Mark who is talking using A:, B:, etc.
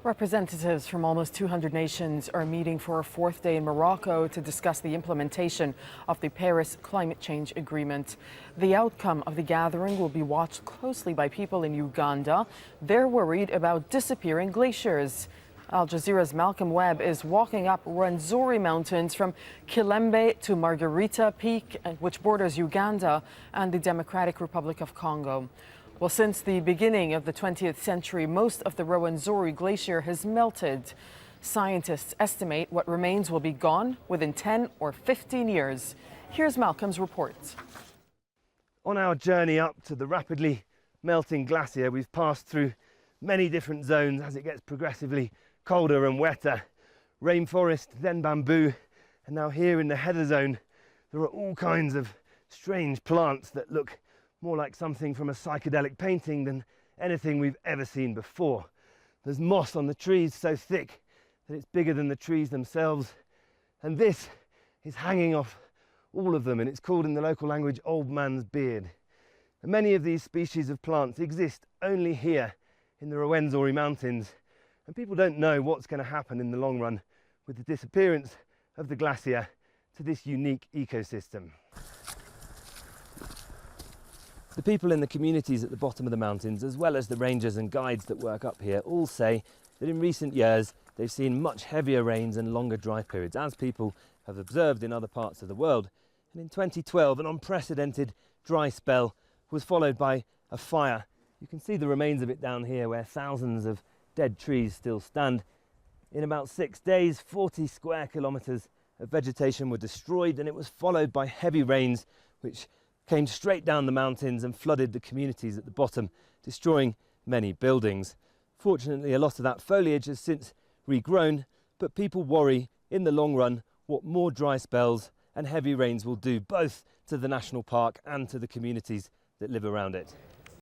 A: Representatives from almost 200 nations are meeting for a fourth day in Morocco to discuss the implementation of the Paris Climate Change Agreement. The outcome of the gathering will be watched closely by people in Uganda. They're worried about disappearing glaciers. Al Jazeera's Malcolm Webb is walking up Rwenzori Mountains from Kilembe to Margarita Peak, which borders Uganda and the Democratic Republic of Congo. Well, since the beginning of the 20th century, most of the Rwenzori glacier has melted. Scientists estimate what remains will be gone within 10 or 15 years. Here's Malcolm's report.
B: On our journey up to the rapidly melting glacier, we've passed through many different zones as it gets progressively colder and wetter. Rainforest, then bamboo, and now here in the heather zone, there are all kinds of strange plants that look more like something from a psychedelic painting than anything we've ever seen before. There's moss on the trees so thick that it's bigger than the trees themselves, and this is hanging off all of them, and it's called in the local language old man's beard. And many of these species of plants exist only here in the Rwenzori Mountains, and people don't know what's going to happen in the long run with the disappearance of the glacier to this unique ecosystem. The people in the communities at the bottom of the mountains, as well as the rangers and guides that work up here, all say that in recent years they've seen much heavier rains and longer dry periods, as people have observed in other parts of the world. And in 2012, an unprecedented dry spell was followed by a fire. You can see the remains of it down here, where thousands of dead trees still stand. In about 6 days, 40 square kilometres of vegetation were destroyed, and it was followed by heavy rains which came straight down the mountains and flooded the communities at the bottom, destroying many buildings. Fortunately, a lot of that foliage has since regrown, but people worry in the long run what more dry spells and heavy rains will do both to the national park and to the communities that live around it.